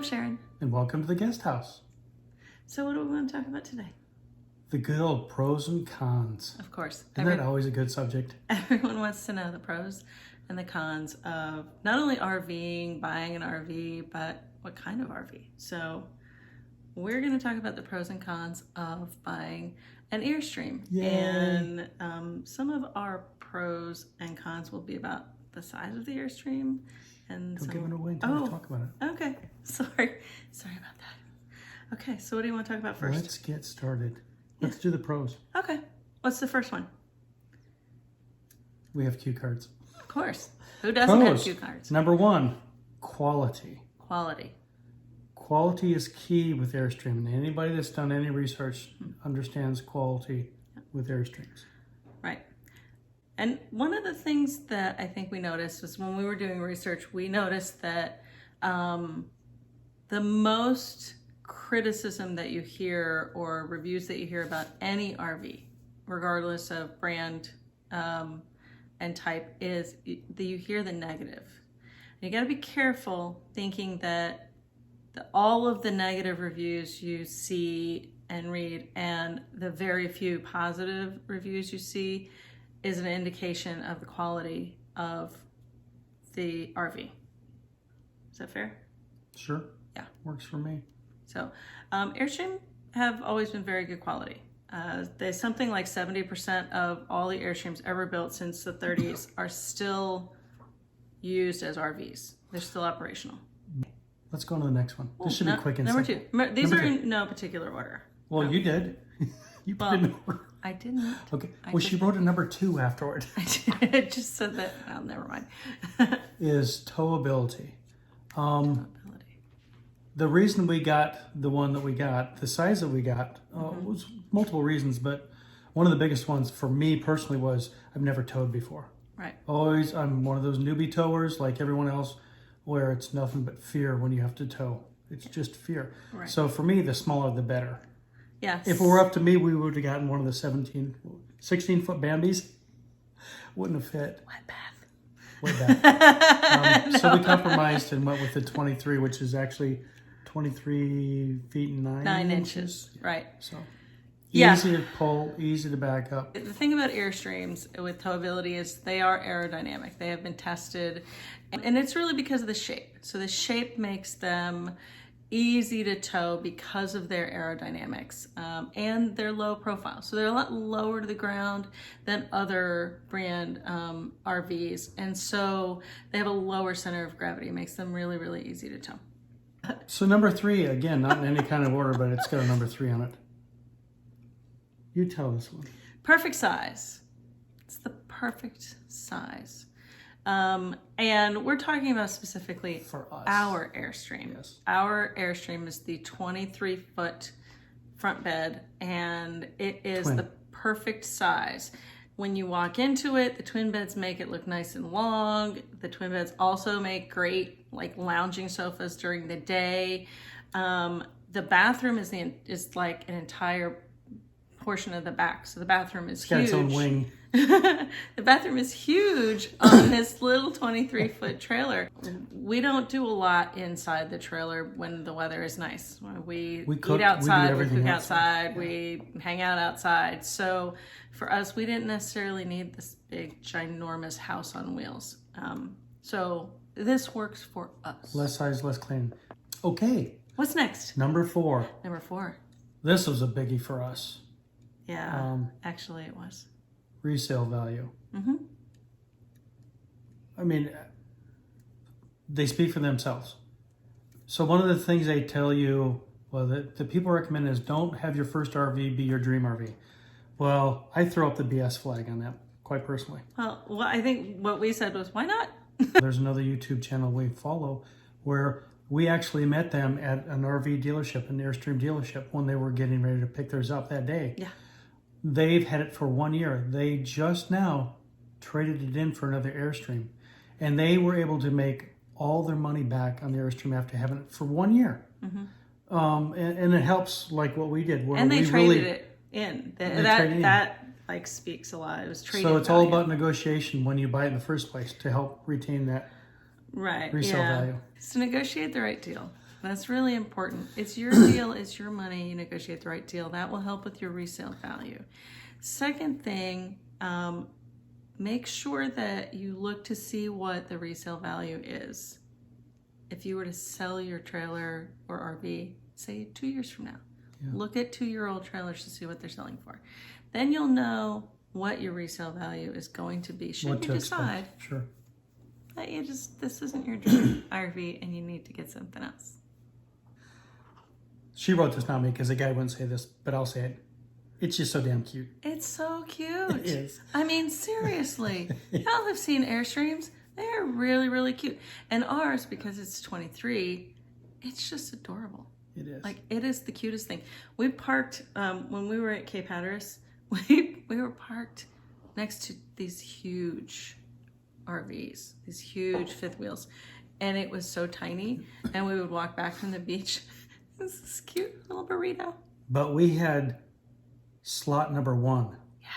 Sharon. And welcome to the guest house. So what do we want to talk about today? The good old pros and cons. Of course. Isn't that always a good subject? Everyone wants to know the pros and the cons of not only RVing, buying an RV, but what kind of RV. So we're going to talk about the pros and cons of buying an Airstream. Yay. And some of our pros and cons will be about the size of the Airstream. And Don't give it away until we talk about it. Okay. Sorry about that. Okay, so what do you want to talk about first? Let's get started. Let's do the pros. Okay. What's the first one? We have cue cards. Of course. Who doesn't have cue cards? Number one, quality. Quality. Quality is key with Airstream. And anybody that's done any research understands quality with Airstreams. Right. And one of the things that I think we noticed was when we were doing research, we noticed that the most criticism that you hear or reviews that you hear about any RV, regardless of brand and type, is that you hear the negative. And you got to be careful thinking that all of the negative reviews you see and read and the very few positive reviews you see is an indication of the quality of the RV. Is that fair? Sure. Yeah. Works for me. So Airstream have always been very good quality. There's something like 70% of all the Airstreams ever built since the 30s are still used as RVs. They're still operational. Let's go on to the next one. This should be quick and Number simple. two. These are in no particular order. Well, you did. You put it in order. I didn't. Okay. Well, she wrote a number 2 afterward. I just said that. Well, never mind. Is towability. The reason we got the one that we got, the size that we got, was multiple reasons, but one of the biggest ones for me personally was I've never towed before. Right. Always, I'm one of those newbie towers like everyone else where it's nothing but fear when you have to tow. It's just fear. Right. So for me, the smaller the better. Yes. If it were up to me, we would have gotten one of the 16-foot Bambis. Wouldn't have fit. Wet bath. Wet bath. No. So we compromised and went with the 23, which is actually 23 feet and 9 inches. Right. So yeah. Easy to pull, easy to back up. The thing about Airstreams with towability is they are aerodynamic. They have been tested, and it's really because of the shape. So the shape makes them easy to tow because of their aerodynamics and their low profile. So they're a lot lower to the ground than other brand RVs. And so they have a lower center of gravity. It makes them really, really easy to tow. So number 3, again, not in any kind of order, but it's got a number 3 on it. You tell this one. Perfect size. It's the perfect size. And we're talking about specifically for us, our Airstream. Yes. Our Airstream is the 23-foot front bed, and it is the perfect size. When you walk into it, the twin beds make it look nice and long. The twin beds also make great like lounging sofas during the day. The bathroom is like an entire portion of the back. So the bathroom is huge. It's got its own wing. The bathroom is huge on this little 23-foot trailer. We don't do a lot inside the trailer when the weather is nice. We eat outside, we cook outside, we hang out outside. So for us, we didn't necessarily need this big, ginormous house on wheels. So this works for us. Less size, less clean. Okay. What's next? Number 4. Number 4. This was a biggie for us. Yeah, actually it was. Resale value. Mm-hmm. I mean, they speak for themselves. So one of the things they tell you, well, the people recommend is don't have your first RV be your dream RV. Well, I throw up the BS flag on that, quite personally. Well, I think what we said was, why not? There's another YouTube channel we follow where we actually met them at an RV dealership, an Airstream dealership, when they were getting ready to pick theirs up that day. Yeah. They've had it for 1 year. They just now traded it in for another Airstream. And they were able to make all their money back on the Airstream after having it for 1 year. Mm-hmm. And it helps like what we did. Where and they we traded it in. That like speaks a lot. It was traded. So it's all about negotiation when you buy it in the first place to help retain that resale value. So negotiate the right deal. That's really important. It's your deal, it's your money. You negotiate the right deal. That will help with your resale value. Second thing, make sure that you look to see what the resale value is. If you were to sell your trailer or RV, say 2 years from now, look at 2-year-old trailers to see what they're selling for. Then you'll know what your resale value is going to be. Should you decide Sure. that this isn't your dream RV and you need to get something else. She wrote this, not me, because the guy wouldn't say this, but I'll say it. It's just so damn cute. It's so cute. It is. I mean, seriously. Y'all have seen Airstreams. They're really, really cute. And ours, because it's 23, it's just adorable. It is. Like, it is the cutest thing. We parked, when we were at Cape Hatteras, we were parked next to these huge RVs, these huge fifth wheels. And it was so tiny. And we would walk back from the beach. This is cute little burrito. But we had slot number 1. Yeah.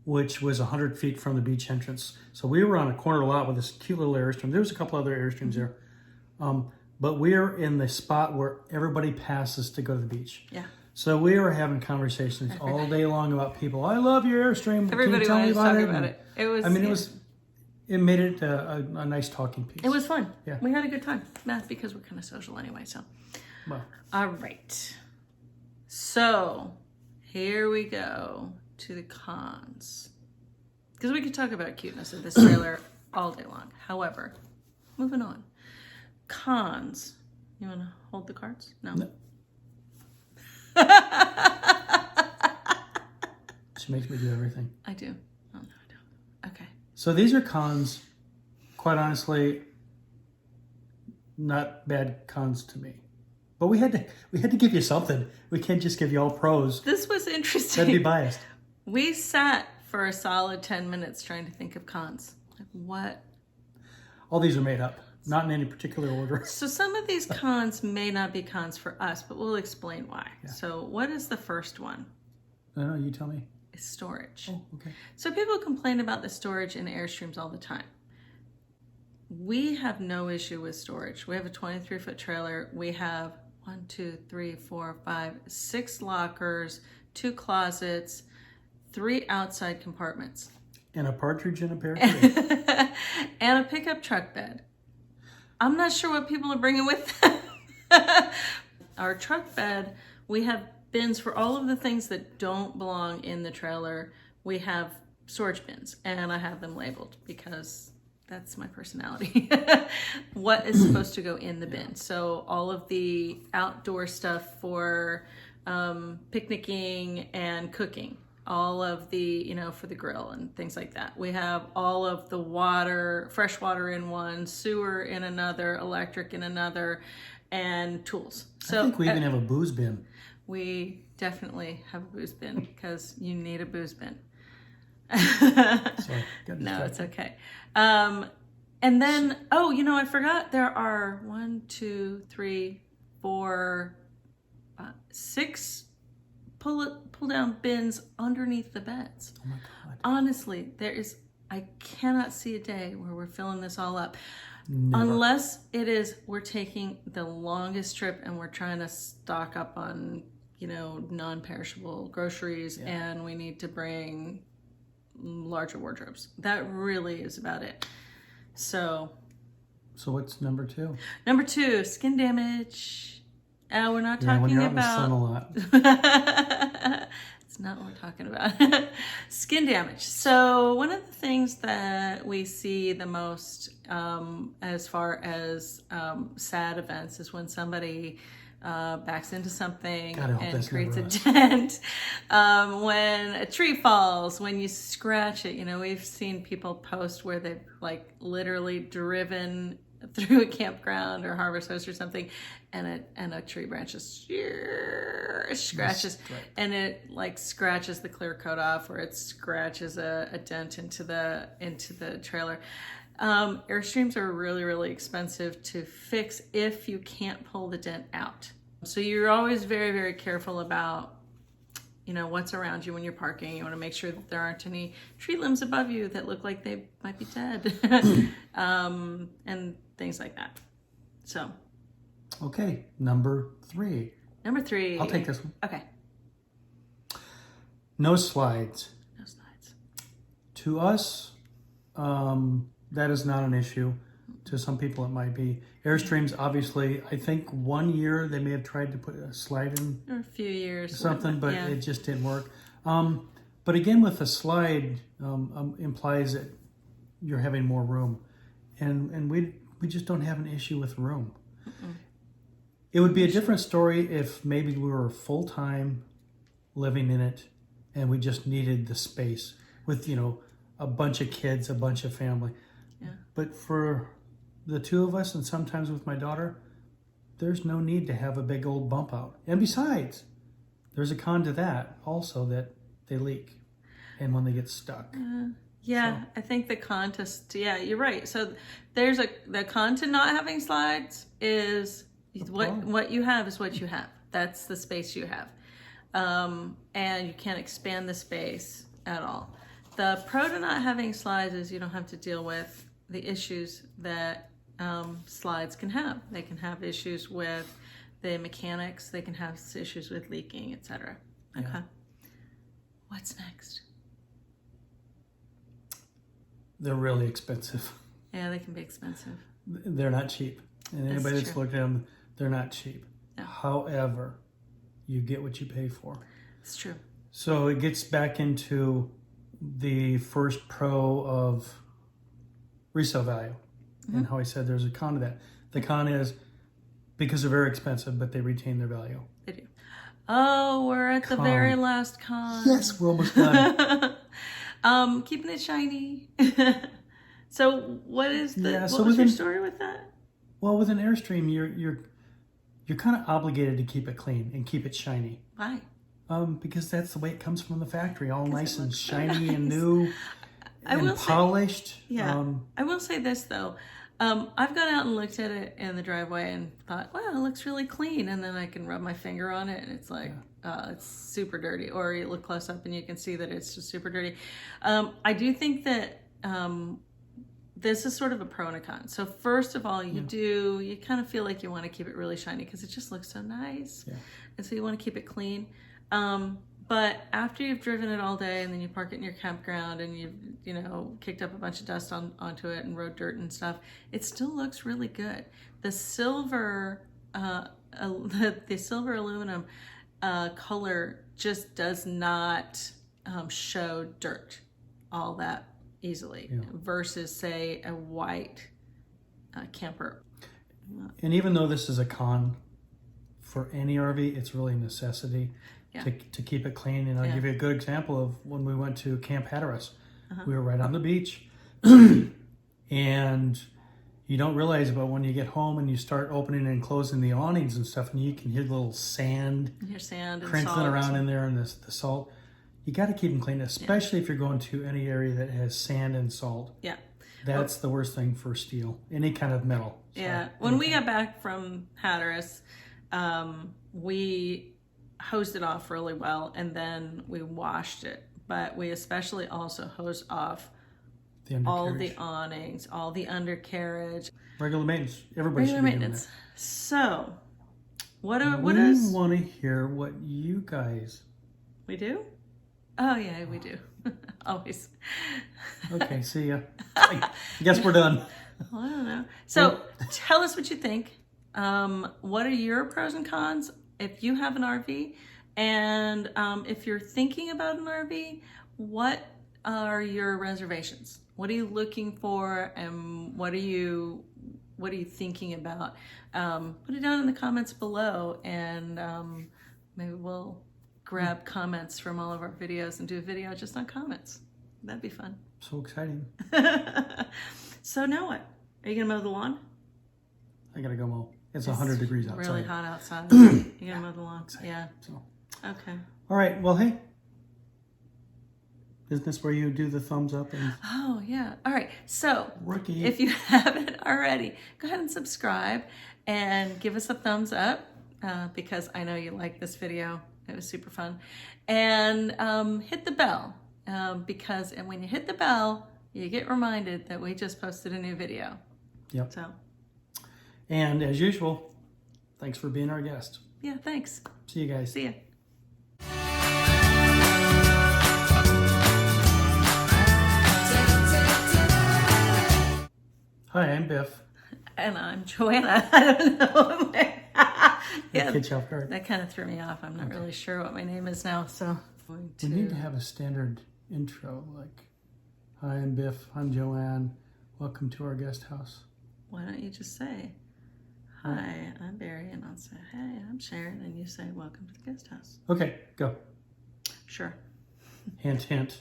Which was 100 feet from the beach entrance. So we were on a corner lot with this cute little Airstream. There was a couple other Airstreams there. But we're in the spot where everybody passes to go to the beach. Yeah. So we were having conversations all day long about people. I love your Airstream. Everybody wanted to talk about it. It was. I mean, it made it a nice talking piece. It was fun. Yeah. We had a good time. Not because we're kind of social anyway, so. Well. All right. So, here we go to the cons. Because we could talk about cuteness of this trailer all day long. However, moving on. Cons. You want to hold the cards? No. She makes me do everything. I do. Oh, no, I don't. Okay. So these are cons, quite honestly, not bad cons to me. But we had to give you something. We can't just give you all pros. This was interesting. That'd be biased. We sat for a solid 10 minutes trying to think of cons. Like, what? All these are made up, not in any particular order. So some of these cons may not be cons for us, but we'll explain why. Yeah. So what is the first one? No, you tell me. Is storage. Oh, okay. So people complain about the storage in Airstreams all the time. We have no issue with storage. We have a 23-foot trailer. We have 6 lockers, 2 closets, 3 outside compartments. And a partridge in a pear tree. And a pickup truck bed. I'm not sure what people are bringing with them. Our truck bed, we have bins for all of the things that don't belong in the trailer. We have storage bins, and I have them labeled because that's my personality. What is supposed to go in the bin? So all of the outdoor stuff for picnicking and cooking, all of the, for the grill and things like that. We have all of the water, fresh water in one, sewer in another, electric in another, and tools. So I think we even have a booze bin. We definitely have a booze bin because you need a booze bin. Sorry. No, it's okay. And then, I forgot there are 6 pull down bins underneath the beds. Oh my God. Honestly, I cannot see a day where we're filling this all up. Never. Unless we're taking the longest trip and we're trying to stock up on, non-perishable groceries, and we need to bring larger wardrobes. That really is about it. So what's number 2? Number 2, skin damage. We're not talking when you're out about. in the sun a lot. It's not what we're talking about. Skin damage. So one of the things that we see the most as far as sad events is when somebody backs into something and creates a dent. When a tree falls, when you scratch it. We've seen people post where they've literally driven through a campground or Harvest Host or something, and a tree branch just scratches, and it scratches the clear coat off, or it scratches a dent into the trailer. Airstreams are really, really expensive to fix if you can't pull the dent out. So you're always very, very careful about what's around you when you're parking. You want to make sure that there aren't any tree limbs above you that look like they might be dead, and things like that. So Okay, number 3. Number 3. I'll take this one. Okay. No slides. No slides. To us, that is not an issue. To some people, it might be. Airstreams, obviously, I think 1 year they may have tried to put a slide in. Or a few years. Something, but yeah. it just didn't work. But again, with a slide, implies that you're having more room. And we just don't have an issue with room. Mm-mm. It would be a different story if maybe we were full-time living in it and we just needed the space with, a bunch of kids, a bunch of family. Yeah. But for the two of us, and sometimes with my daughter, there's no need to have a big old bump out. And besides, there's a con to that also, that they leak and when they get stuck. Yeah, so. I think the con to, you're right. So there's the con to not having slides is what you have is what you have. That's the space you have. And you can't expand the space at all. The pro to not having slides is you don't have to deal with the issues that slides can have. They can have issues with the mechanics. They can have issues with leaking, etc. Okay. Yeah. What's next? They're really expensive. Yeah, they can be expensive. They're not cheap. And anybody that's looked at them, they're not cheap. No. However, you get what you pay for. It's true. So it gets back into the first pro of resale value. Mm-hmm. And how I said there's a con to that. The con is because they're very expensive, but they retain their value. They do. Oh, we're at the very last con. Yes, we're almost done. Keeping it shiny. So what is what was your story with that? Well, with an Airstream, you're kind of obligated to keep it clean and keep it shiny. Why? Because that's the way it comes from the factory, all nice and shiny and new and polished. I will say this though. I've gone out and looked at it in the driveway and thought, wow, it looks really clean. And then I can rub my finger on it and it's like, it's super dirty. Or you look close up and you can see that it's just super dirty. I do think that this is sort of a pro and a con. So first of all, you kind of feel like you want to keep it really shiny because it just looks so nice. Yeah. And so you want to keep it clean. But after you've driven it all day and then you park it in your campground and you've, kicked up a bunch of dust onto it and road dirt and stuff, it still looks really good. The silver, the silver aluminum color just does not show dirt all that easily versus say a white camper. And even though this is a con for any RV, it's really a necessity. To keep it clean. And I'll give you a good example of when we went to Camp Hatteras. We were right on the beach. And you don't realize, but when you get home and you start opening and closing the awnings and stuff, and you can hear the little sand crinkling around in there and the salt. You got to keep them clean, especially if you're going to any area that has sand and salt. Yeah. That's the worst thing for steel, any kind of metal. Yeah. When we got back from Hatteras, we hosed it off really well and then we washed it, but we especially also hosed off all the awnings, all the undercarriage, regular maintenance. Everybody should be doing that. So we want to hear what you guys we do. Oh yeah, we do. Always. Okay, see ya. I guess we're done. Well, I don't know. So tell us what you think. What are your pros and cons if you have an RV, and if you're thinking about an RV, what are your reservations? What are you looking for, and what are you thinking about? Put it down in the comments below, and maybe we'll grab comments from all of our videos and do a video just on comments. That'd be fun. So exciting. So now what? Are you gonna mow the lawn? I gotta go mow. It's 100 degrees outside. Really hot outside. You gotta mow the lawn. Yeah. So. Okay. All right. Well, hey. Isn't this where you do the thumbs up? Oh, yeah. All right. So, Rookie. If you haven't already, go ahead and subscribe and give us a thumbs up because I know you like this video. It was super fun. And hit the bell because when you hit the bell, you get reminded that we just posted a new video. Yep. So. And as usual, thanks for being our guest. Yeah, thanks. See you guys. See ya. Hi, I'm Biff. And I'm Joanna. I don't know. Yeah, catch you off guard. That kind of threw me off. I'm not really sure what my name is now, so. We need to have a standard intro, like, hi, I'm Biff, I'm Joanne, welcome to our guest house. Why don't you just say, hi, I'm Barry, and I'll say, hey, I'm Sharon, and you say, welcome to the guest house. Okay, go. Sure. Hint, hint.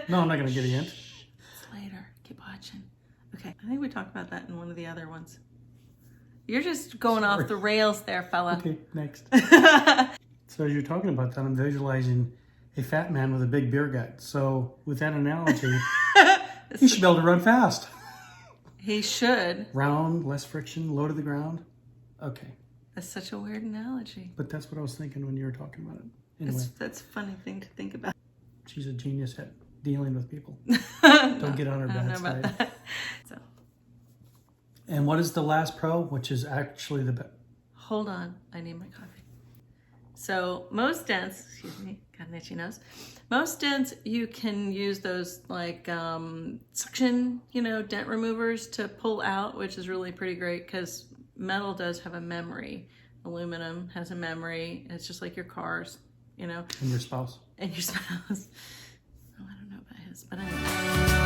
No, I'm not going to get a hint. It's later. Keep watching. Okay, I think we talked about that in one of the other ones. You're just going off the rails there, fella. Okay, next. So as you're talking about that, I'm visualizing a fat man with a big beer gut. So with that analogy, he should be able to run fast. He should. Round, less friction, low to the ground. Okay. That's such a weird analogy. But that's what I was thinking when you were talking about it. Anyway, That's a funny thing to think about. she's a genius at dealing with people. Don't get on her bad side. So. And what is the last pro, which is actually the best? Hold on, I need my coffee. So most dents, excuse me, got an itchy nose. Most dents, you can use those like suction, dent removers to pull out, which is really pretty great because metal does have a memory. Aluminum has a memory. It's just like your cars, And your spouse. And your spouse. Oh, I don't know about his, but anyway.